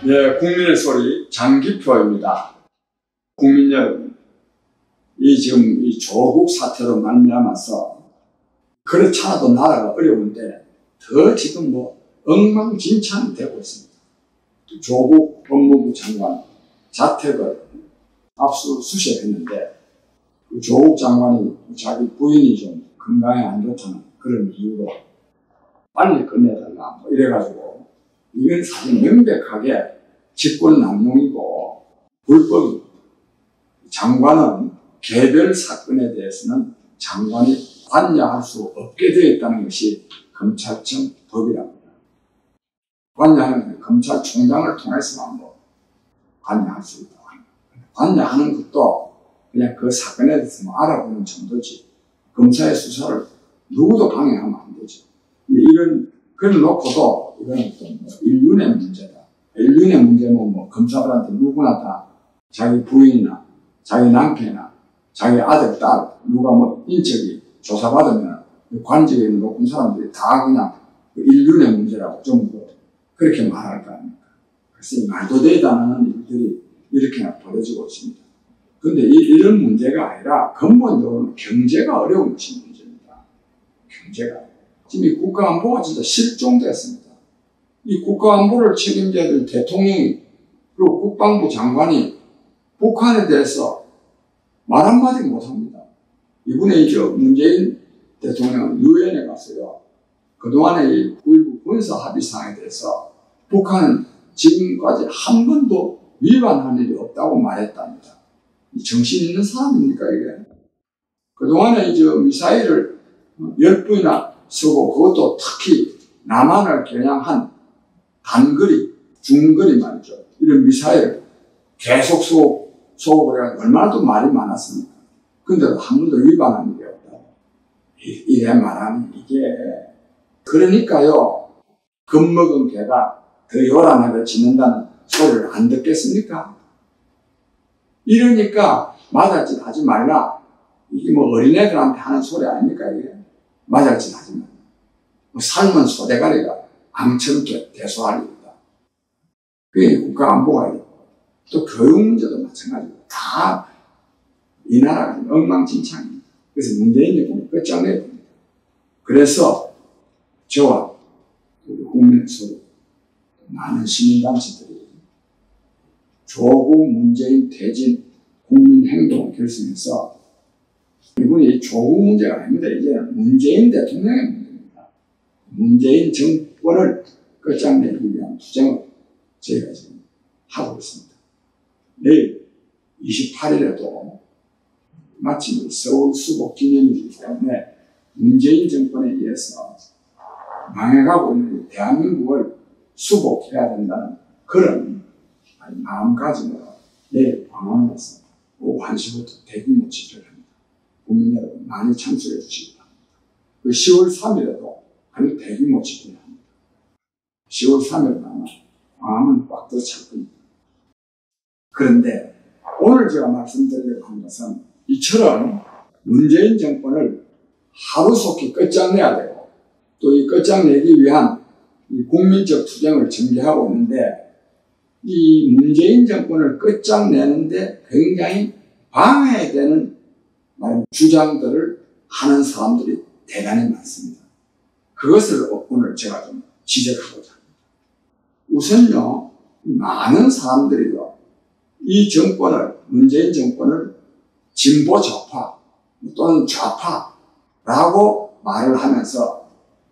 네, 국민의 소리 장기표입니다. 국민 여러분, 지금 이 조국 사태로 말미암아서 그렇잖아도 나라가 어려운데 더 지금 엉망진창이 되고 있습니다. 조국 법무부 장관 자택을 압수수색했는데 그 조국 장관이 자기 부인이 좀 건강에 안 좋다는 그런 이유로 빨리 끝내달라 이래가지고 이건 사실 명백하게 직권남용이고 불법입니다. 장관은 개별 사건에 대해서는 장관이 관여할 수 없게 되어 있다는 것이 검찰청 법이랍니다. 관여하는 검찰총장을 통해서만 관여할 수 있다. 관여하는 것도 그냥 그 사건에 대해서 알아보는 정도지 검사의 수사를 누구도 방해하면 안 되죠. 근데 그걸 놓고도 이건 또 인륜의 문제다. 인륜의 문제는 검사들한테 누구나 다 자기 부인이나 자기 남편이나 자기 아들, 딸 누가 인적이 조사받으면 관직에 있는 높은 사람들이 다 그냥 인륜의 문제라고 좀 그렇게 말할 거 아닙니까? 그래서 말도 되지 않는 일들이 이렇게나 벌어지고 있습니다. 그런데 이런 문제가 아니라 근본적으로 경제가 어려운 것이 문제입니다. 경제가. 지금 이 국가안보가 진짜 실종됐습니다. 이 국가안보를 책임져야 될 대통령이 그리고 국방부 장관이 북한에 대해서 말 한마디 못합니다. 이번에 문재인 대통령은 유엔에 갔어요. 그동안의 이 9.19 군사합의상에 대해서 북한은 지금까지 한 번도 위반한 일이 없다고 말했답니다. 정신 있는 사람입니까 이게? 그동안에 미사일을 10분이나 쓰고 그것도 특히 남한을 겨냥한 단거리, 중거리 말이죠. 이런 미사일을 계속 쏘고 그래가지고 얼마나 또 말이 많았습니까? 근데도 한 번도 위반한 일이 없다. 이래 말하면 이게 그러니까요. 겁먹은 개가 더 요란하게 짖는다는 소리를 안 듣겠습니까? 이러니까 맞을짓 하지 말라. 이게 어린애들한테 하는 소리 아닙니까 이게? 맞을짓 하지 말라. 삶은 소대가리가 앙처럼 대소할 일이다. 그게 국가안보가 있고 또 교육 문제도 마찬가지고 다 이 나라가 엉망진창입니다. 그래서 문재인 정부는 끝장내야 됩니다. 그래서 저와 국민의 소리 많은 시민단체들이 조국 문재인 퇴진 국민행동 결성해서 이분이 조국 문제가 아닙니다. 이제 문재인 대통령의 문제입니다. 문재인 정권을 끝장내기 위한 투쟁을 저희가 지금 하고 있습니다. 내일 28일에도 마침 서울 수복 기념일이기 때문에 문재인 정권에 의해서 망해가고 있는 대한민국을 수복해야 된다는 그런 마음가짐으로 내일 광화문에서 오후 1시부터 대규모 집회를 합니다. 국민 여러분 많이 참석해 주시기 바랍니다. 그 10월 3일에도 아주 대규모 집회를 합니다. 10월 3일은 아마 광화문 꽉 들어찰 겁니다. 그런데 오늘 제가 말씀드리려고 한 것은 이처럼 문재인 정권을 하루속히 끝장내야 되고 또 이 끝장내기 위한 이 국민적 투쟁을 전개하고 있는데 이 문재인 정권을 끝장내는데 굉장히 방해되는 주장들을 하는 사람들이 대단히 많습니다. 그것을 오늘 제가 좀 지적하고자 합니다. 우선요, 많은 사람들이요, 이 정권을, 문재인 정권을 진보 좌파 또는 좌파라고 말을 하면서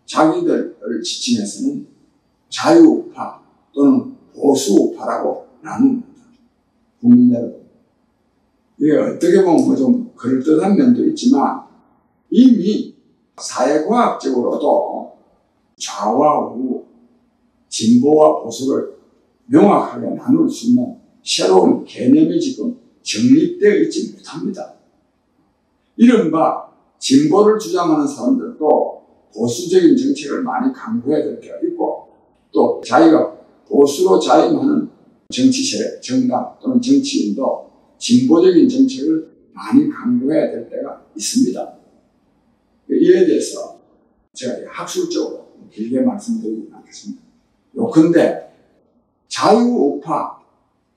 자기들을 지칭해서는 자유우파 또는 보수우파라고 나눕니다. 국민 여러분, 이게 어떻게 보면 좀 그럴듯한 면도 있지만 이미 사회과학적으로도 좌와 우, 진보와 보수를 명확하게 나눌 수 있는 새로운 개념이 지금 정립되어 있지 못합니다. 이른바 진보를 주장하는 사람들도 보수적인 정책을 많이 강구해야 될 때가 있고 또 자기가 보수로 자임하는 정치 세력, 정당 또는 정치인도 진보적인 정책을 많이 강구해야 될 때가 있습니다. 이에 대해서 제가 학술적으로 길게 말씀드리지 않겠습니다. 요컨대 자유우파,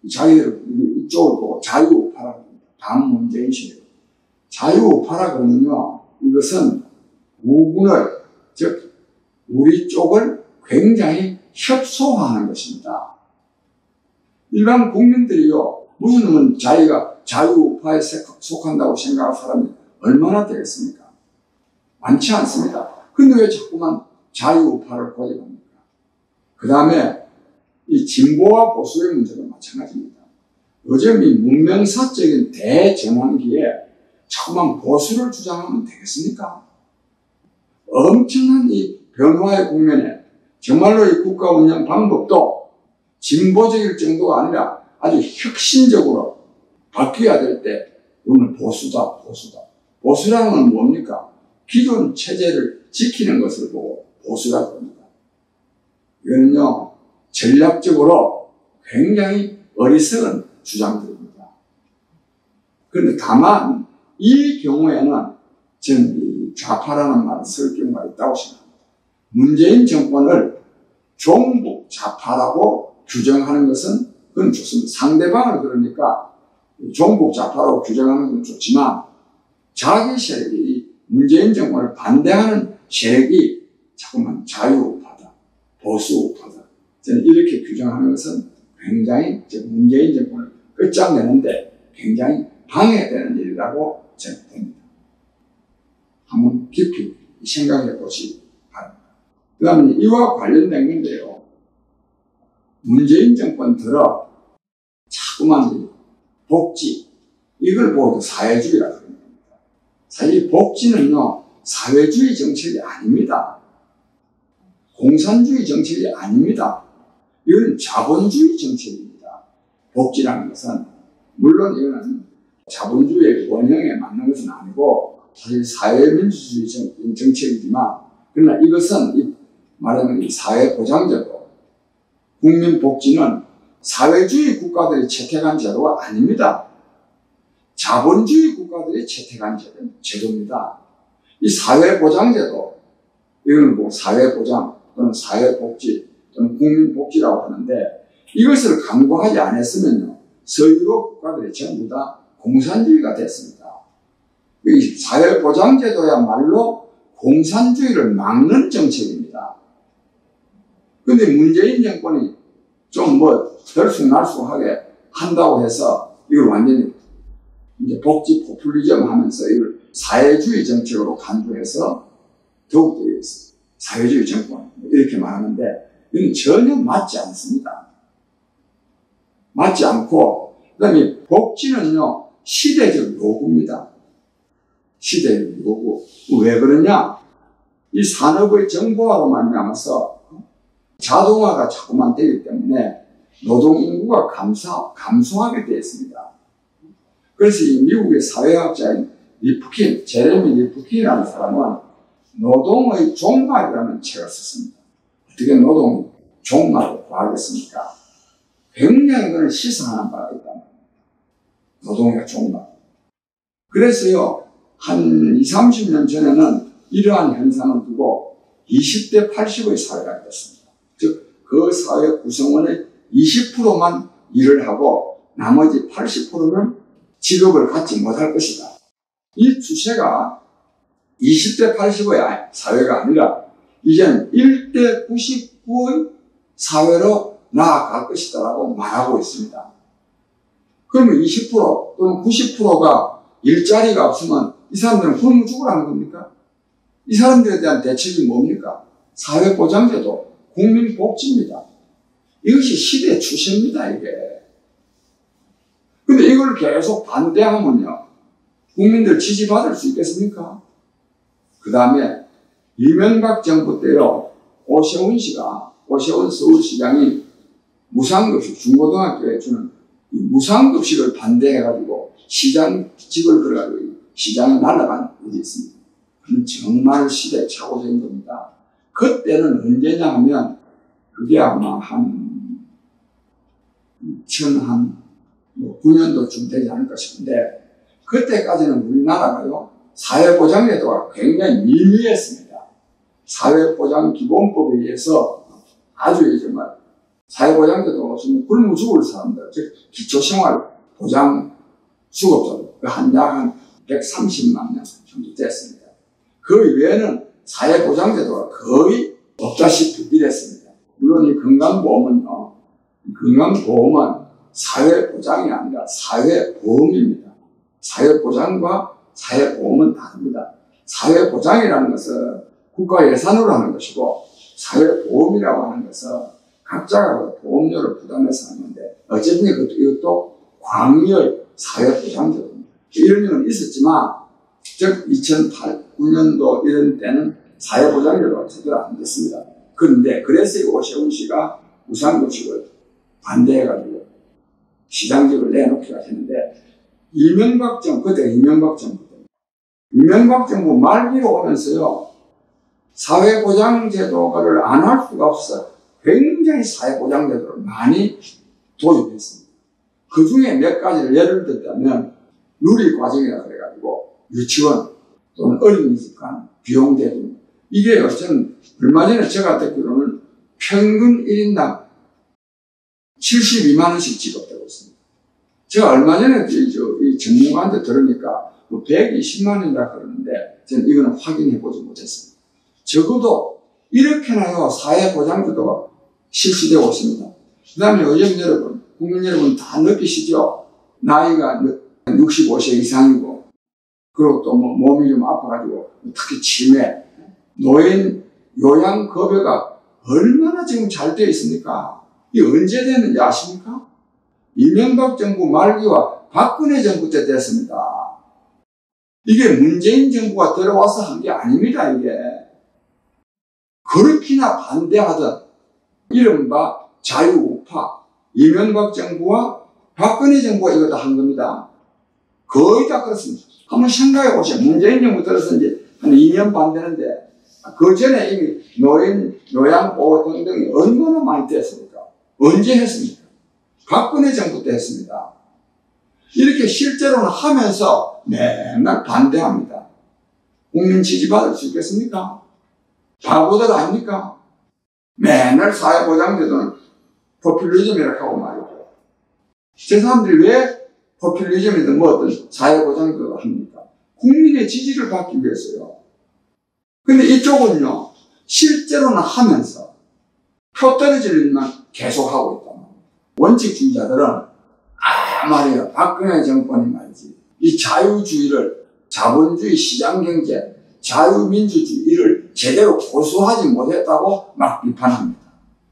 자기들 이쪽을 보고 자유우파라고 합니다. 반문재인 세력. 자유우파라 그러면요, 이것은 우군을, 즉 우리 쪽을 굉장히 협소화하는 것입니다. 일반 국민들이요, 무슨 놈은 자기가 자유우파에 속한다고 생각할 사람이 얼마나 되겠습니까? 많지 않습니다. 근데 왜 자꾸만 자유우파를 고집합니까? 그 다음에 이 진보와 보수의 문제도 마찬가지입니다. 요즘 이 문명사적인 대전환기에 자꾸만 보수를 주장하면 되겠습니까? 엄청난 이 변화의 국면에 정말로 이 국가 운영 방법도 진보적일 정도가 아니라 아주 혁신적으로 바뀌어야 될 때 오늘 보수다. 보수라는 건 뭡니까? 기존 체제를 지키는 것을 보고 보수라고 합니다. 이거는요, 전략적으로 굉장히 어리석은 주장들입니다. 그런데 다만 이 경우에는 저는 이 좌파라는 말을 쓸 경우가 있다고 생각합니다. 문재인 정권을 종북 좌파라고 규정하는 것은 그건 좋습니다. 상대방을 그러니까 종북 좌파라고 규정하는 건 좋지만 자기 세력이 문재인 정권을 반대하는 세력이 자꾸만 자유우파다, 보수우파다, 저는 이렇게 규정하는 것은 굉장히 문재인 정권을 끝장내는데 굉장히 방해되는 일이라고 저는 봅니다. 한번 깊이 생각해 보시기 바랍니다. 그 다음에 이와 관련된 건데요, 문재인 정권 들어 자꾸만 복지, 이걸 보고 사회주의라고 합니다. 사실 복지는요, 사회주의 정책이 아닙니다. 공산주의 정책이 아닙니다. 이건 자본주의 정책입니다. 복지라는 것은 물론 이거는 자본주의의 원형에 맞는 것은 아니고 사실 사회민주주의 정책이지만, 그러나 이것은 말하면 이 사회보장제도, 국민복지는 사회주의 국가들이 채택한 제도가 아닙니다. 자본주의 국가들이 채택한 제도입니다. 이 사회보장제도, 이건 뭐 사회보장 또는 사회복지 또는 국민복지라고 하는데, 이것을 강구하지 않았으면요, 서유럽 국가들이 전부 다 공산주의가 됐습니다. 이 사회보장제도야말로 공산주의를 막는 정책입니다. 그런데 문재인 정권이 좀 들쑥날쑥하게 한다고 해서 이걸 완전히 이제 복지 포퓰리즘 하면서 이걸 사회주의 정책으로 간주해서 더욱더 사회주의 정권 이렇게 말하는데, 이건 전혀 맞지 않습니다. 맞지 않고, 그 다음에 복지는요, 시대적 요구입니다. 시대적 요구. 왜 그러냐? 이 산업의 정보화로 말미암아서 자동화가 자꾸만 되기 때문에 노동인구가 감소하게 되어 있습니다. 그래서 이 미국의 사회학자인 제레미 리프킨이라는 사람은 노동의 종말이라는 책을 썼습니다. 어떻게 노동의 종말을 구하겠습니까? 굉장히 그는 시사하는 바가 있단 말입니다. 노동의 종말. 그래서요, 한 20, 30년 전에는 이러한 현상을 두고 20대 80의 사회가 됐습니다. 즉, 그 사회 구성원의 20%만 일을 하고 나머지 80%는 직업을 갖지 못할 것이다. 이 추세가 20대 80의 사회가 아니라 이제는 1대 99의 사회로 나아갈 것이다라고 말하고 있습니다. 그러면 20% 또는 90%가 일자리가 없으면 이 사람들은 굶어 죽으라는 겁니까? 이 사람들에 대한 대책이 뭡니까? 사회보장제도, 국민복지입니다. 이것이 시대의 추세입니다, 이게. 근데 이걸 계속 반대하면요, 국민들 지지받을 수 있겠습니까? 그 다음에 이명박 정부 때요, 오세훈 서울시장이 무상급식, 중고등학교에 주는 무상급식을 반대해가지고 시장직을 걸어가지고 시장에 날아간 일이 있습니다. 그건 정말 시대 착오적인 겁니다. 그때는 언제냐 하면 그게 아마 한 2009년도쯤 되지 않을까 싶은데, 그때까지는 우리나라가요, 사회보장제도가 굉장히 미미했습니다. 사회보장기본법에 의해서 아주 정말 사회보장제도가 없으면 굶어 죽을 사람들, 즉 기초생활보장 수급자들 약 130만 명 정도 됐습니다. 그 외에는 사회보장제도가 거의 없다시피 이랬습니다. 물론 이 건강보험은요, 건강보험은 사회보장이 아니라 사회보험입니다. 사회보장과 사회보험은 다릅니다. 사회보장이라는 것은 국가 예산으로 하는 것이고, 사회보험이라고 하는 것은 각자가 보험료를 부담해서 하는데, 어쨌든 이것도 광의의 사회보장제도입니다. 이런 일은 있었지만, 즉 2008-9년도 이런 때는 사회보장제도가 제대로 안 됐습니다. 그런데 그래서 이 오세훈 씨가 무상급식을 반대해가지고 시장직을 내놓기가 했는데, 그때 이명박 정부 말기로 오면서요, 사회보장제도를 안 할 수가 없어요. 굉장히 사회보장제도를 많이 도입했습니다. 그 중에 몇 가지를 예를 들자면, 누리과정이라 그래가지고, 유치원 또는 어린이집 간 비용 대비. 이게 저는 얼마 전에 제가 듣기로는 평균 1인당 72만원씩 지급되고 있습니다. 제가 얼마 전에 이 전문가한테 들으니까 120만원이라 그러는데, 저는 이거는 확인해보지 못했습니다. 적어도 이렇게나요, 사회보장제도가 실시되고 있습니다. 그 다음에 의원 여러분, 국민 여러분 다 느끼시죠? 나이가 65세 이상이고, 그리고 또 몸이 좀 아파가지고, 특히 치매, 노인 요양급여가 얼마나 지금 잘 되어 있습니까? 이게 언제 되는지 아십니까? 이명박 정부 말기와 박근혜 정부 때 됐습니다. 이게 문재인 정부가 들어와서 한 게 아닙니다, 이게. 그렇게나 반대하던 이른바 자유우파, 이명박 정부와 박근혜 정부가 이거 다 한 겁니다. 거의 다 그렇습니다. 한번 생각해 보세요. 문재인 정부 들어서 이제 한 2년 반 되는데, 그 전에 이미 노인, 요양보호 등등이 얼마나 많이 됐습니까? 언제 했습니까? 박근혜 정부 때 했습니다. 이렇게 실제로는 하면서 맨날 반대합니다. 국민 지지받을 수 있겠습니까? 바보들 아닙니까? 맨날 사회보장제도는 포퓰리즘이라고 하고 말이죠. 제 사람들이 왜 포퓰리즘이든 뭐든 사회보장제도를 합니까? 국민의 지지를 받기 위해서요. 근데 이쪽은요, 실제로는 하면서 표 떨어질 일만 계속하고 있단 말이에요. 원칙주의자들은, 말이에요. 박근혜 정권이 말이지. 이 자유주의를, 자본주의 시장경제, 자유민주주의를 제대로 고수하지 못했다고 막 비판합니다.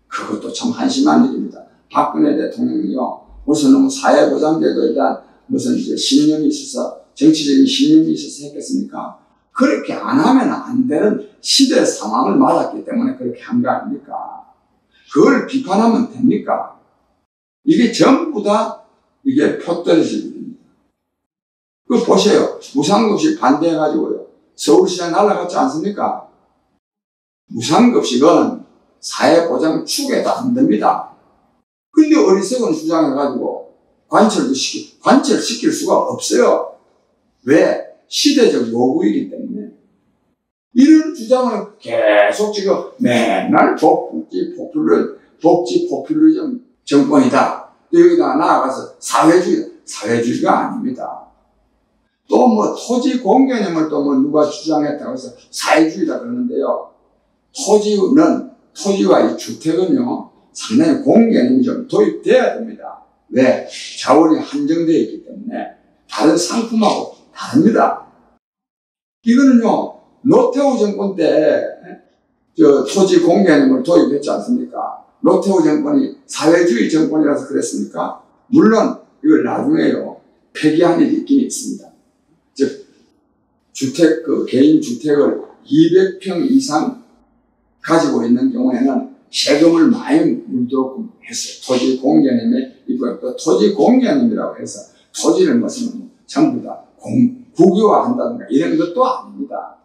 그것도 참 한심한 일입니다. 박근혜 대통령이요, 무슨 사회보장제도에 대한 무슨 이제 신념이 있어서, 정치적인 신념이 있어서 했겠습니까? 그렇게 안 하면 안 되는 시대 상황을 맞았기 때문에 그렇게 한 거 아닙니까? 그걸 비판하면 됩니까? 이게 전부 다 이게 표 떨어질 일입니다. 그거 보세요. 무상급식 반대해가지고요, 서울시장 날아갔지 않습니까? 무상급식은 사회보장 축에도 안 됩니다. 근데 어리석은 주장해가지고 관철시킬 수가 없어요. 왜? 시대적 요구이기 때문에. 이런 주장을 계속 지금 맨날 복지 포퓰리즘 정권이다. 여기다 나아가서 사회주의가 아닙니다. 또 뭐 토지 공개념을 또 뭐 누가 주장했다고 해서 사회주의다 그러는데요. 토지와 이 주택은요, 상당히 공개념이 좀 도입돼야 됩니다. 왜? 자원이 한정되어 있기 때문에 다른 상품하고 다릅니다. 이거는요, 노태우 정권 때 토지 공개념을 도입했지 않습니까? 노태우 정권이 사회주의 정권이라서 그랬습니까? 물론 이걸 나중에요, 폐기한 일이 있긴 있습니다. 즉, 개인 주택을 200평 이상 가지고 있는 경우에는 세금을 많이 물도록 했어요. 토지 공개념에 있고요. 또 토지 공개념이라고 해서 토지를 무슨 전부 다 국유화한다든가 이런 것도 아닙니다.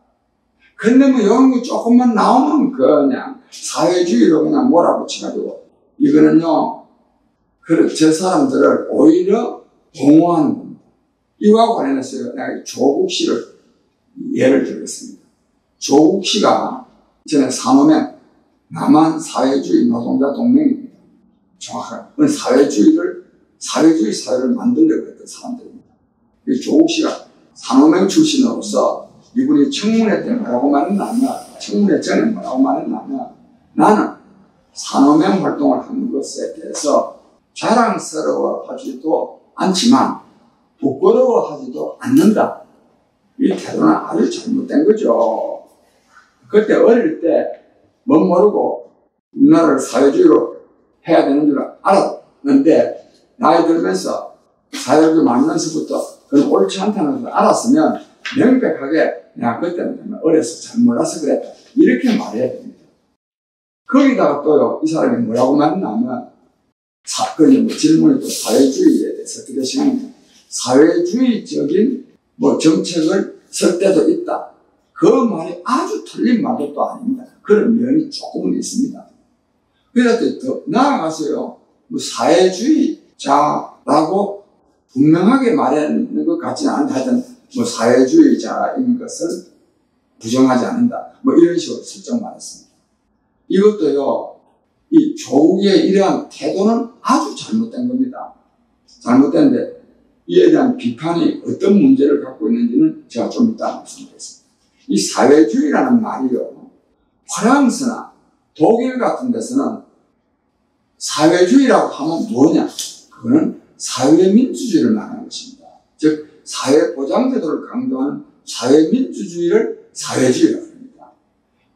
근데 뭐 이런 거 조금만 나오면 그냥 사회주의로 그냥 몰아붙여가지고, 이거는요, 저 사람들을 오히려 공허하는 겁니다. 이와 관련해서 내가 조국 씨를 예를 들겠습니다. 조국 씨가 전에 산호맹 남한 사회주의 노동자 동맹입니다. 정확한 사회주의 사회를 만들려고 했던 사람들입니다. 조국 씨가 산호명 출신으로서 이분이 청문회 때 뭐라고 말했냐면, 청문회 전에 뭐라고 말했냐면, 나는 산호명 활동을 한 것에 대해서 자랑스러워하지도 않지만 부끄러워하지도 않는다. 이 태도는 아주 잘못된 거죠. 그때 어릴 때 못 모르고 우리나라를 사회주의로 해야 되는 줄 알았는데 나이 들면서 사회주의 만나서부터 그건 옳지 않다는 걸 알았으면 명백하게 내가 그때는 어려서 잘 몰라서 그랬다. 이렇게 말해야 됩니다. 거기다가 또요, 이 사람이 뭐라고 말했냐면, 질문이 또 사회주의에 대해서 어떻게 생각하냐. 사회주의적인 정책을 쓸 때도 있다. 그 말이 아주 틀린 말도 또 아닙니다. 그런 면이 조금은 있습니다. 그래서 더 나아가서요, 사회주의자라고 분명하게 말하는 것 같지는 않은데 하여튼 사회주의자인 것을 부정하지 않는다. 이런 식으로 슬쩍 말했습니다. 이것도요, 이 조국의 이러한 태도는 아주 잘못된 겁니다. 잘못된데 이에 대한 비판이 어떤 문제를 갖고 있는지는 제가 좀 이따 말씀드리겠습니다. 이 사회주의라는 말이요, 프랑스나 독일 같은 데서는 사회주의라고 하면 뭐냐? 그거는 사회민주주의를 말하는 것입니다. 즉 사회보장제도를 강조하는 사회민주주의를 사회주의라고 합니다.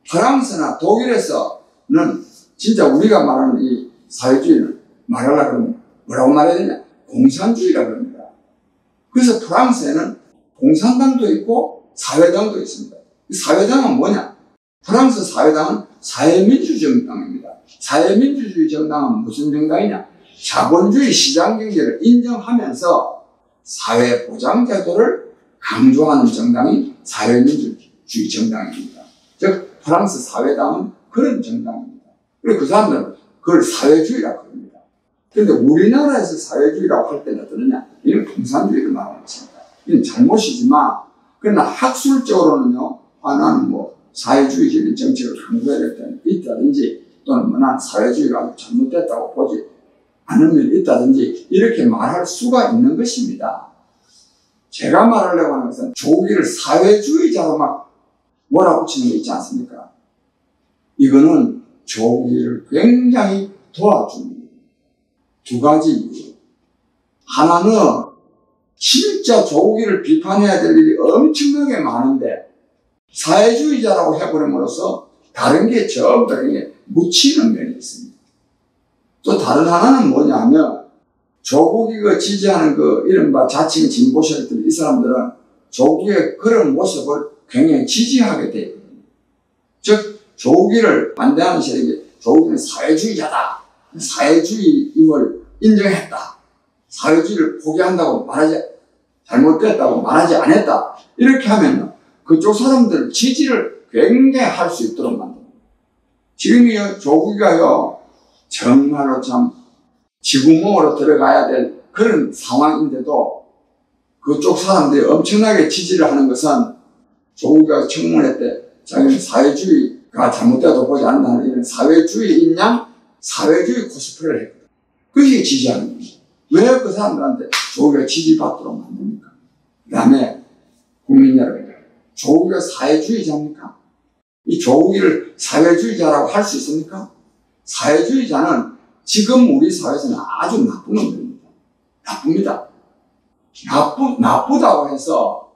프랑스나 독일에서는 진짜 우리가 말하는 이 사회주의를 말하려고 하면 뭐라고 말해야 되냐? 공산주의라고 합니다. 그래서 프랑스에는 공산당도 있고 사회당도 있습니다. 이 사회당은 뭐냐? 프랑스 사회당은 사회민주주의 정당입니다. 사회민주주의 정당은 무슨 정당이냐? 자본주의 시장경제를 인정하면서 사회보장제도를 강조하는 정당이 사회민주주의 정당입니다. 즉 프랑스 사회당은 그런 정당입니다. 그리고 그 사람들은 그걸 사회주의라고 합니다. 그런데 우리나라에서 사회주의라고 할 때는 어떠느냐? 이건 공산주의를 말하는 것입니다. 이건 잘못이지만, 그러나 학술적으로는요, 나는 사회주의적인 정책을 강조해야 될 때는 있다든지, 또는 난 사회주의가 아주 잘못됐다고 보지 않은 면이 있다든지, 이렇게 말할 수가 있는 것입니다. 제가 말하려고 하는 것은 조국이를 사회주의자로 막 몰아붙이는 게 있지 않습니까? 이거는 조국이를 굉장히 도와줍니다. 두 가지 이유. 하나는 진짜 조국이를 비판해야 될 일이 엄청나게 많은데 사회주의자라고 해버림으로써 다른 게 전부 다 묻히는 면이 있습니다. 또 다른 하나는 뭐냐면 조국이가 지지하는 이른바 자칭 진보 세력들, 이 사람들은 조국의 그런 모습을 굉장히 지지하게 되어 있거든요. 즉 조국이를 반대하는 세력이 조국이는 사회주의자다, 사회주의임을 인정했다, 사회주의를 포기한다고 잘못됐다고 말하지 않았다, 이렇게 하면 그쪽 사람들 지지를 굉장히 할 수 있도록 만듭니다. 지금 이 조국이가요, 정말로 참 지구멍으로 들어가야 될 그런 상황인데도 그쪽 사람들이 엄청나게 지지를 하는 것은 조국이가 청문회 때 자기는 사회주의가 잘못되어도 보지 않는다는 이런 사회주의인 양 사회주의 코스프레를 했거든요. 그게 지지하는 겁니다. 왜 그 사람들한테 조국이가 지지받도록 만듭니까? 그 다음에 국민 여러분, 조국이가 사회주의자입니까? 이 조국이를 사회주의자라고 할 수 있습니까? 사회주의자는 지금 우리 사회에서는 아주 나쁜 놈들입니다. 나쁩니다. 나쁘다고 해서,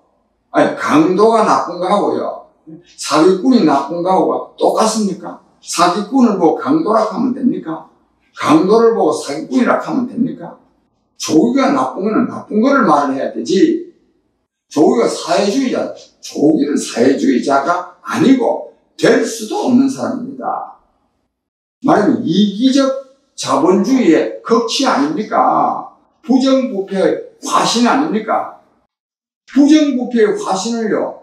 강도가 나쁜 거하고요, 사기꾼이 나쁜 거하고 똑같습니까? 사기꾼을 보고 강도라고 하면 됩니까? 강도를 보고 사기꾼이라고 하면 됩니까? 조국이가 나쁜 거는 나쁜 거를 말을 해야 되지, 조국이가 사회주의자, 조국이는 사회주의자가 아니고 될 수도 없는 사람입니다. 말하면 이기적 자본주의의 극치 아닙니까? 부정부패의 화신 아닙니까? 부정부패의 화신을요,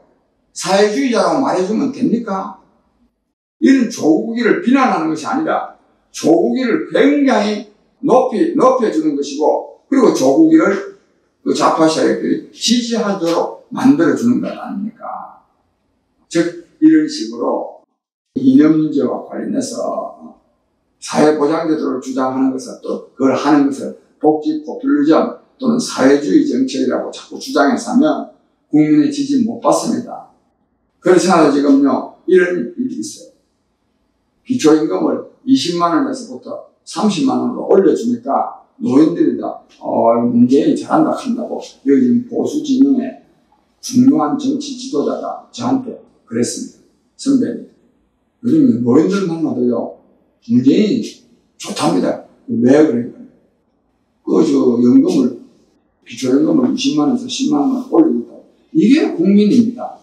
사회주의자라고 말해주면 됩니까? 이런 조국이를 비난하는 것이 아니라 조국이를 굉장히 높여주는 것이고, 그리고 조국이를 그 좌파 세력들이 지지하도록 만들어주는 것 아닙니까? 즉, 이런 식으로 이념 문제와 관련해서 사회보장제도를 주장하는 것을 또 그걸 하는 것을 복지 포퓰리즘 또는 사회주의 정책이라고 자꾸 주장해서 하면 국민의 지지 못 받습니다. 그렇잖아요. 지금요 이런 일이 있어요. 기초임금을 20만 원에서부터 30만 원으로 올려주니까 노인들이 다 문재인이 잘한다 한다고 여기 지금 보수 진영의 중요한 정치 지도자가 저한테 그랬습니다. 선배님, 요즘 노인들 만나도요 문재인이 좋답니다. 왜 그럴까요? 연금을 기초연금을 20만 원에서 10만 원 올리겠다고. 이게 국민입니다.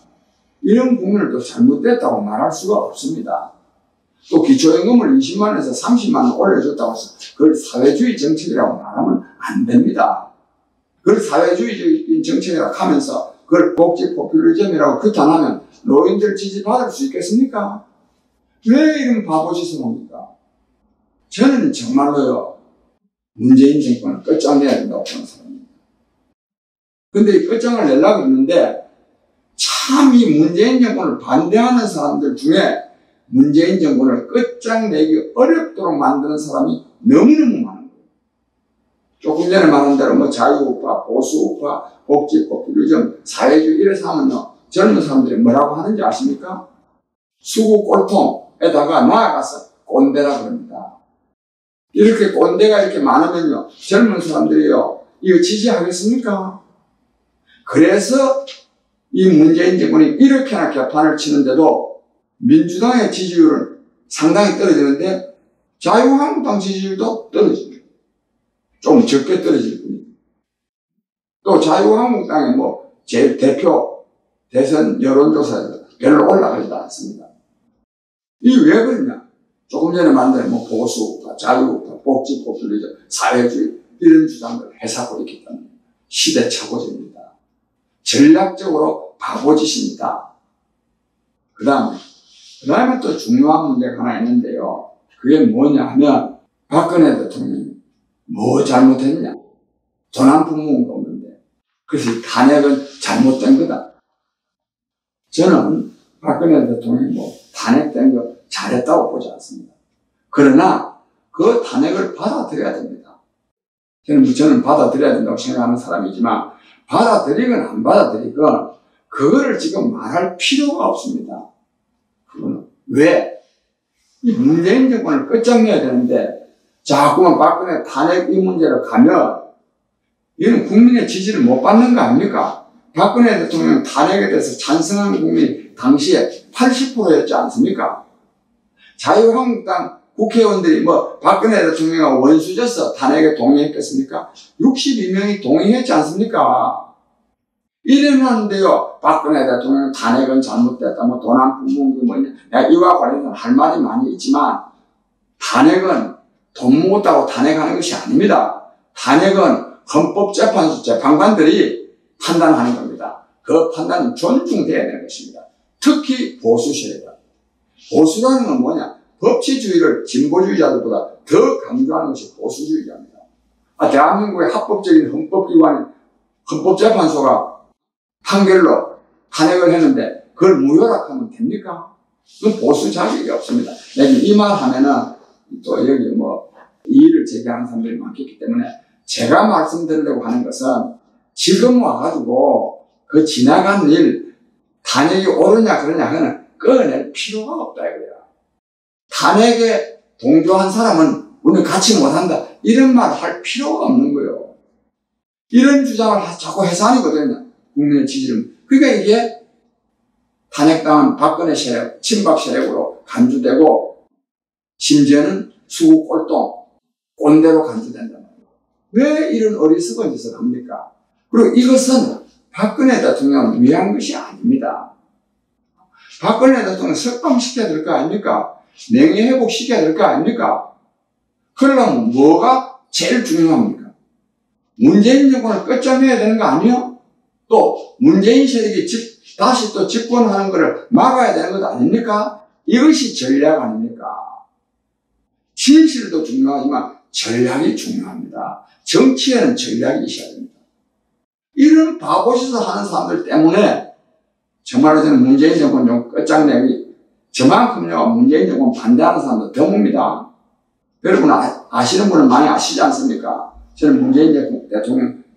이런 국민을 또 잘못됐다고 말할 수가 없습니다. 또 기초연금을 20만 원에서 30만 원 올려줬다고 해서 그걸 사회주의 정책이라고 말하면 안 됩니다. 그걸 사회주의적인 정책이라고 하면서 그걸 복지 포퓰리즘이라고 규탄하면 노인들 지지받을 수 있겠습니까? 왜 이런 바보짓을 합니까? 저는 정말로요 문재인 정권을 끝장내야 된다고 보는 사람입니다. 근데 끝장을 내려고 했는데 참 이 문재인 정권을 반대하는 사람들 중에 문재인 정권을 끝장내기 어렵도록 만드는 사람이 너무너무 많은 거예요. 조금 전에 말한 대로 자유우파, 보수우파, 복지 포퓰리즘, 사회주의 이래서 하면요 젊은 사람들이 뭐라고 하는지 아십니까? 수구 꼴통에다가 나아가서 꼰대라 그럽니다. 이렇게 꼰대가 이렇게 많으면요 젊은 사람들이요 이거 지지하겠습니까? 그래서 이 문재인 정권이 이렇게나 개판을 치는데도 민주당의 지지율은 상당히 떨어지는데 자유한국당 지지율도 떨어집니다. 좀 적게 떨어질 뿐입니다. 또 자유한국당의 제 대표 대선 여론조사에서 별로 올라가지도 않습니다. 이게 왜 그러냐? 조금 전에 만든 보수우파, 자유우파, 복지 포퓰리즘, 사회주의 이런 주장을 해석하고 있기 때문에 시대착오적입니다. 전략적으로 바보짓입니다. 그 다음에 또 중요한 문제가 하나 있는데요. 그게 뭐냐 하면 박근혜 대통령이 뭐 잘못했냐? 돈 한 푼 모은 거 없는데 그래서 탄핵은 잘못된 거다. 저는 박근혜 대통령이 탄핵된 거 잘했다고 보지 않습니다. 그러나 그 탄핵을 받아들여야 됩니다. 저는 받아들여야 된다고 생각하는 사람이지만 받아들이건 안 받아들이건 그거를 지금 말할 필요가 없습니다. 그거는 왜? 이 문재인 정권을 끝장내야 되는데 자꾸만 박근혜 탄핵 이 문제로 가면 이건 국민의 지지를 못 받는 거 아닙니까? 박근혜 대통령 탄핵에 대해서 찬성한 국민이 당시에 80%였지 않습니까? 자유한국당 국회의원들이 박근혜 대통령과 원수져서 탄핵에 동의했겠습니까? 62명이 동의했지 않습니까? 이래놨는데요, 박근혜 대통령 탄핵은 잘못됐다, 돈 한 푼 모은 게 뭐냐. 이와 관련해서 할 말이 많이 있지만, 탄핵은 돈 모았다고 탄핵하는 것이 아닙니다. 탄핵은 헌법재판소 재판관들이 판단하는 겁니다. 그 판단은 존중돼야 되는 것입니다. 특히 보수 세력. 보수라는 건 뭐냐? 법치주의를 진보주의자들보다 더 강조하는 것이 보수주의자입니다. 대한민국의 합법적인 헌법기관인 헌법재판소가 판결로 탄핵을 했는데 그걸 무효락하면 됩니까? 그건 보수 자격이 없습니다. 이 말 하면은 또 여기 이의를 제기하는 사람들이 많기 때문에 제가 말씀드리려고 하는 것은 지금 와가지고 그 지나간 일 탄핵이 옳으냐 그러냐 하는 꺼낼 필요가 없다 이거야. 탄핵에 동조한 사람은 우리는 같이 못한다. 이런 말 할 필요가 없는 거예요. 이런 주장을 자꾸 해서 아니거든요. 국민의 지지를. 그러니까 이게 탄핵당한 박근혜 세력, 친박 세력으로 간주되고 심지어는 수구 꼴통, 꼰대로 간주된단 말이에요. 왜 이런 어리석은 짓을 합니까? 그리고 이것은 박근혜 대통령을 위한 것이 아닙니다. 박근혜 대통령 석방시켜야 될 거 아닙니까? 명예회복 시켜야 될 거 아닙니까? 그러려면 뭐가 제일 중요합니까? 문재인 정권을 끝장내야 되는 거 아니에요? 또 문재인 세력이 다시 또 집권하는 것을 막아야 되는 것 아닙니까? 이것이 전략 아닙니까? 진실도 중요하지만 전략이 중요합니다. 정치에는 전략이 있어야 됩니다. 이런 바보짓을 하는 사람들 때문에 정말로 저는 문재인 정권 좀 끝장내기 저만큼요 문재인 정권 반대하는 사람도 드뭅니다. 여러분 아시는 분은 많이 아시지 않습니까? 저는 문재인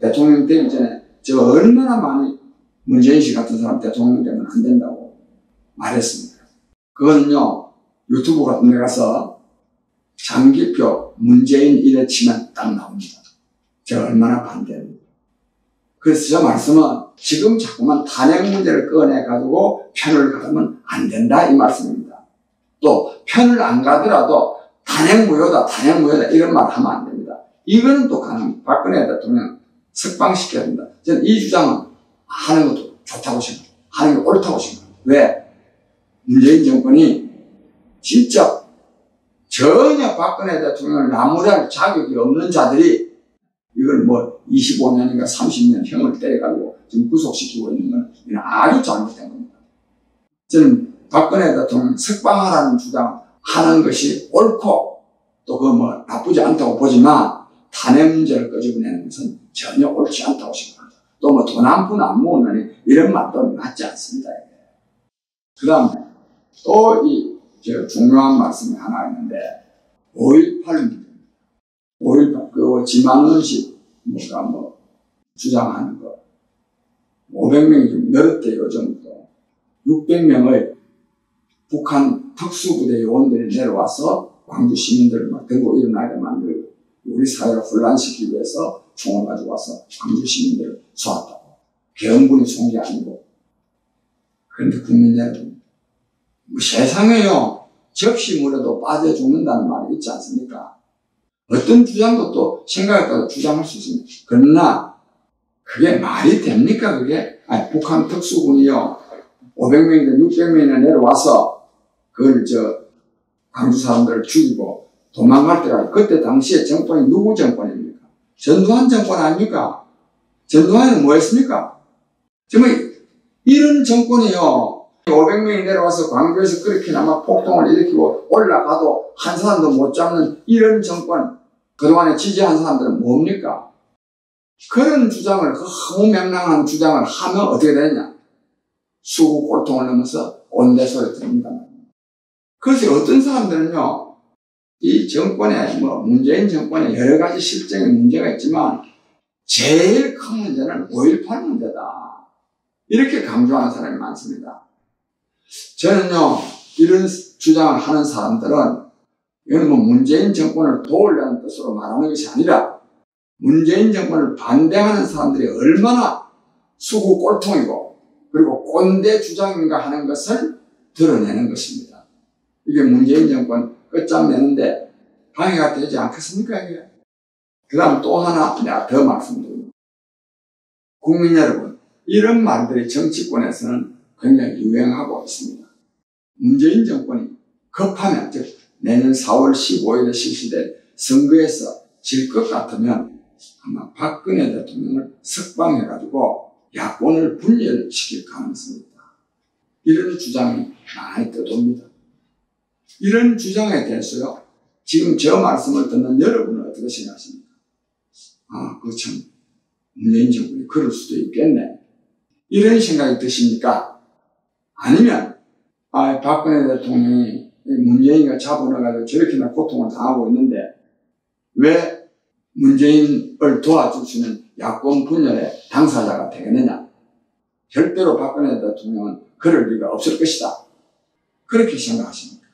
대통령 되기 전에 제가 얼마나 많이 문재인 씨 같은 사람 대통령 되면 안 된다고 말했습니다. 그거는요, 유튜브 같은 데 가서 장기표 문재인 이래 치면 딱 나옵니다. 제가 얼마나 반대합니다. 그래서 저 말씀은 지금 자꾸만 탄핵 문제를 꺼내가지고 편을 가면 안 된다 이 말씀입니다. 또 편을 안 가더라도 탄핵 무효다 이런 말 하면 안 됩니다. 이거는 또 가능. 박근혜 대통령 석방시켜야 된다. 저는 이 주장은 하는 것도 좋다고 생각합니다. 하는 게 옳다고 생각합니다. 왜? 문재인 정권이 진짜 전혀 박근혜 대통령을 나무랄 자격이 없는 자들이 이걸 뭐 25년인가 30년 형을 때려가지고 지금 구속시키고 있는 건 이건 아주 잘못된 겁니다. 저는 박근혜 대통령 석방하라는 주장 하는 것이 옳고 또 그 뭐 나쁘지 않다고 보지만 탄핵 문제를 끄집어내는 것은 전혀 옳지 않다고 생각합니다. 또 뭐 돈 한 푼 안 모으느니 이런 말도 맞지 않습니다. 그 다음에 또 중요한 말씀이 하나 있는데 5.18 문제입니다. 5.18 그 지만원식 주장하는 거 500명이 좀 늘었대요. 요즘부터 600명의 북한 특수부대 요원들이 내려와서 광주 시민들을 막 들고 일어나게 만들고 우리 사회를 혼란시키기 위해서 총을 가지고 와서 광주 시민들을 쏘았다고. 계엄군이 쏜 게 아니고. 그런데 국민 여러분, 세상에요, 접시물에도 빠져 죽는다는 말이 있지 않습니까? 어떤 주장도 또 생각에 따라 주장할 수 있습니다. 그러나 그게 말이 됩니까? 그게? 아니, 북한 특수군이요 500명이든 600명이나 내려와서 그걸 광주 사람들을 죽이고 도망갈 때가 그때 당시에 정권이 누구 정권입니까? 전두환 정권 아닙니까? 전두환은 뭐 했습니까? 정말 이런 정권이요 500명이 내려와서 광주에서 그렇게나마 폭동을 일으키고 올라가도 한 사람도 못 잡는 이런 정권, 그동안에 지지한 사람들은 뭡니까? 그런 주장을, 그 허무맹랑한 주장을 하면 어떻게 되느냐? 수구 꼴통을 넘어서 온대소리 들립니다. 그래서 어떤 사람들은요, 이 정권에, 문재인 정권에 여러 가지 실정의 문제가 있지만, 제일 큰 문제는 5.18 문제다. 이렇게 강조하는 사람이 많습니다. 저는요, 이런 주장을 하는 사람들은, 이건 문재인 정권을 도우려는 뜻으로 말하는 것이 아니라, 문재인 정권을 반대하는 사람들이 얼마나 수구 꼴통이고, 그리고 꼰대 주장인가 하는 것을 드러내는 것입니다. 이게 문재인 정권 끝장내는데 방해가 되지 않겠습니까? 이게? 그 다음 또 하나 내가 더 말씀드립니다. 국민 여러분, 이런 말들이 정치권에서는 굉장히 유행하고 있습니다. 문재인 정권이 급하면, 즉 내년 4월 15일에 실시될 선거에서 질 것 같으면 아마 박근혜 대통령을 석방해가지고 야권을 분열시킬 가능성이 있다. 이런 주장이 많이 떠도입니다. 이런 주장에 대해서요, 지금 저 말씀을 듣는 여러분은 어떻게 생각하십니까? 참, 문재인 정권이 그럴 수도 있겠네. 이런 생각이 드십니까? 아니면, 박근혜 대통령이 문재인과 잡아넣어가지고 저렇게나 고통을 당하고 있는데, 왜 문재인을 도와줄 수 있는 야권 분열의 당사자가 되겠느냐? 절대로 박근혜 대통령은 그럴 리가 없을 것이다. 그렇게 생각하십니까?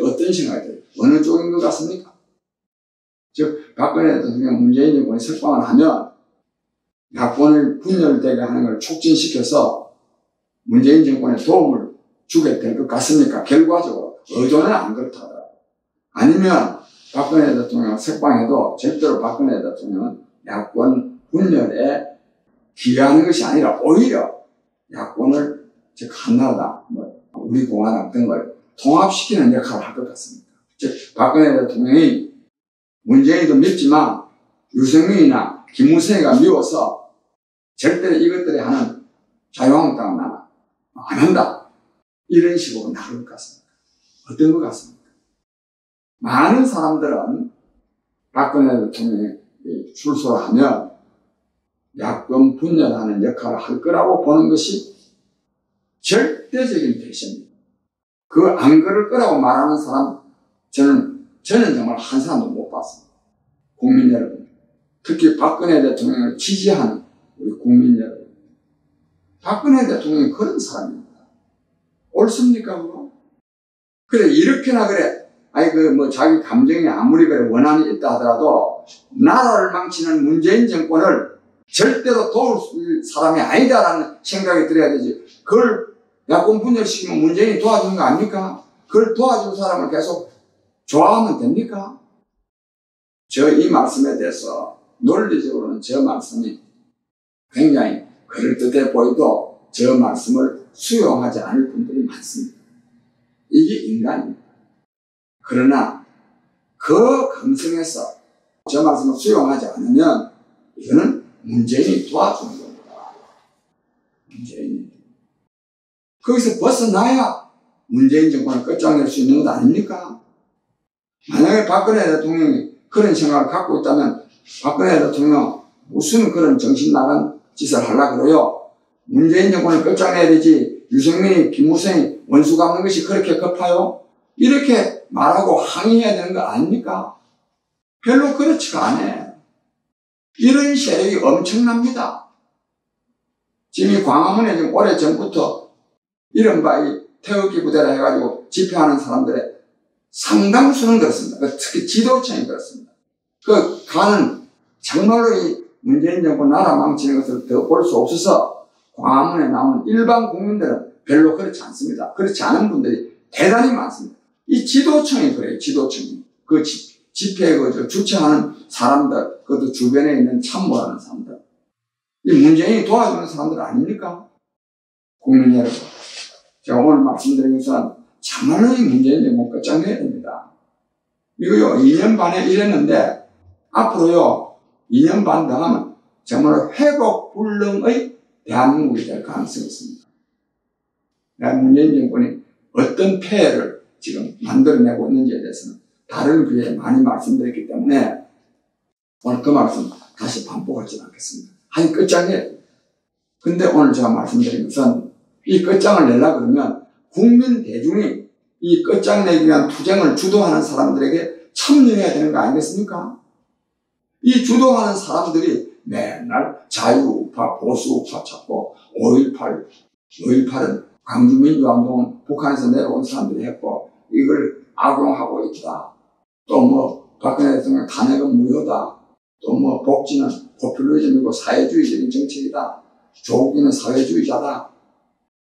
어떤 생각이 들어요? 어느 쪽인 것 같습니까? 즉, 박근혜 대통령 문재인 정권이 석방을 하면 야권을 분열되게 하는 걸 촉진시켜서 문재인 정권에 도움을 주게 될 것 같습니까? 결과적으로 의도는 안 그렇다더라고요. 아니면 박근혜 대통령을 석방해도 절대로 박근혜 대통령은 야권 분열에 기여하는 것이 아니라 오히려 야권을, 즉 한나라당, 우리 공화당 등 걸 통합시키는 역할을 할 것 같습니다. 즉 박근혜 대통령이 문재인도 밉지만 유승민이나 김무성이가 미워서 절대로 이것들이 하는 자유한국당은 나는 안 한다. 이런 식으로 나올 것 같습니다. 어떤 것 같습니까? 많은 사람들은 박근혜 대통령이 출소를 하면 야권 분열하는 역할을 할 거라고 보는 것이 절대적인 패션입니다. 안 그럴 거라고 말하는 사람, 저는 저는 정말 한 사람도 못 봤습니다. 국민 여러분, 특히 박근혜 대통령을 지지하는 우리 국민 여러분, 박근혜 대통령이 그런 사람입니다. 옳습니까, 그거? 그래, 이렇게나 그래. 아니, 자기 감정이 아무리 그래 원한이 있다 하더라도, 나라를 망치는 문재인 정권을 절대로 도울 사람이 아니다라는 생각이 들어야 되지. 그걸 야권 분열시키면 문재인이 도와주는 거 아닙니까? 그걸 도와줄 사람을 계속 좋아하면 됩니까? 저 이 말씀에 대해서 논리적으로는 저 말씀이 굉장히 그럴듯해 보여도 저 말씀을 수용하지 않을 분들이 많습니다. 이게 인간입니다. 그러나 그 감성에서 저 말씀을 수용하지 않으면 이거는 문재인이 도와주는 겁니다. 문재인이. 거기서 벗어나야 문재인 정권을 끝장낼 수 있는 것 아닙니까? 만약에 박근혜 대통령이 그런 생각을 갖고 있다면 박근혜 대통령 무슨 그런 정신 나간 짓을 하려고 그래요? 문재인 정권을 끝장내야 되지 유승민이 김무성이 원수 갚는 것이 그렇게 급하요? 이렇게 말하고 항의해야 되는 거 아닙니까? 별로 그렇지가 않아요. 이런 세력이 엄청납니다. 지금 이 광화문에 지금 오래전부터 이른바 이 태극기 부대라 해가지고 집회하는 사람들의 상당수는 그렇습니다. 특히 지도층이 그렇습니다. 가는 정말로 이 문재인 정권 나라 망치는 것을 더 볼 수 없어서 광화문에 나오는 일반 국민들은 별로 그렇지 않습니다. 그렇지 않은 분들이 대단히 많습니다. 이 지도층이 그래요. 지도층이. 그 집회 주최하는 사람들, 그것도 주변에 있는 참모라는 사람들. 이 문재인이 도와주는 사람들 아닙니까? 국민 여러분. 제가 오늘 말씀드린 것은 참말로 이 문재인 정권 끝장내야 됩니다. 이거요, 2년 반에 이랬는데, 앞으로요, 2년 반 더 하면 정말로 회복 불능의 대한민국이 될 가능성이 있습니다. 문재인 정권이 어떤 폐해를 지금 만들어내고 있는지에 대해서는 다른 기회에 많이 말씀드렸기 때문에 오늘 그 말씀 다시 반복하지는 않겠습니다. 아니, 끝장내야 됩니다. 근데 오늘 제가 말씀드린 것은 이 끝장을 내려고 그러면 국민 대중이 이 끝장내기 위한 투쟁을 주도하는 사람들에게 참여해야 되는 거 아니겠습니까? 이 주도하는 사람들이 맨날 자유우파, 보수우파 찾고 5.18은 광주민주화운동은 북한에서 내려온 사람들이 했고 이걸 악용하고 있다. 또 박근혜 대통령 탄핵은 무효다. 또 복지는 포퓰리즘이고 사회주의적인 정책이다. 조국이는 사회주의자다.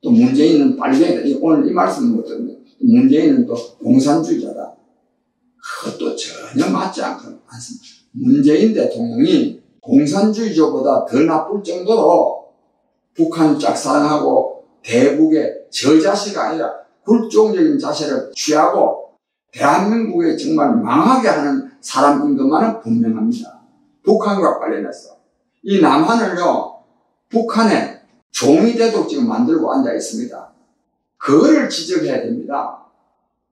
또 문재인은 빨갱이다. 오늘 이 말씀은 못 듣는데 문재인은 또 공산주의자다. 그것도 전혀 맞지 않습니다. 문재인 대통령이 공산주의자보다 더 나쁠 정도로 북한 짝사랑하고 대북의 저자세가 아니라 굴종적인 자세를 취하고 대한민국에 정말 망하게 하는 사람인 것만은 분명합니다. 북한과 관련해서. 이 남한을요, 북한에 종이 되도록 지금 만들고 앉아 있습니다. 그거를 지적해야 됩니다.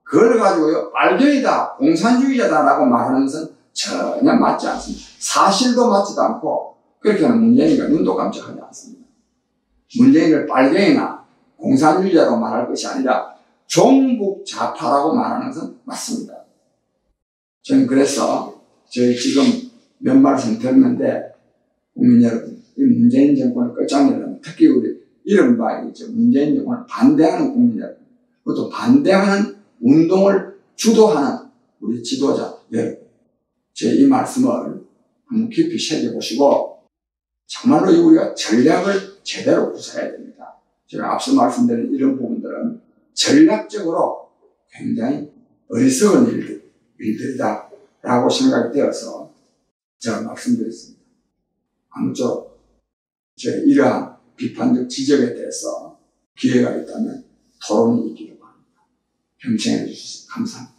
그걸 가지고요, 빨갱이다, 공산주의자다라고 말하는 것은 전혀 맞지 않습니다. 사실도 맞지도 않고, 그렇게 하면 문재인이가 눈도 깜짝하지 않습니다. 문재인을 빨갱이나 공산주의자로 말할 것이 아니라 종북 좌파라고 말하는 것은 맞습니다. 저는 그래서 저희 지금 몇 말씀 들었는데, 국민 여러분, 이 문재인 정권을 끝장내려면 특히 우리 이른바 문재인 정권을 반대하는 국민 여러분, 그것도 반대하는 운동을 주도하는 우리 지도자 여러분, 제 이 말씀을 한번 깊이 새겨보시고 정말로 우리가 전략을 제대로 구사해야 됩니다. 제가 앞서 말씀드린 이런 부분들은 전략적으로 굉장히 어리석은 일들이다 라고 생각이 되어서 제가 말씀드렸습니다. 아무쪼록 제 이러한 비판적 지적에 대해서 기회가 있다면 토론이 있기를 바랍니다. 경청해 주셔서 감사합니다.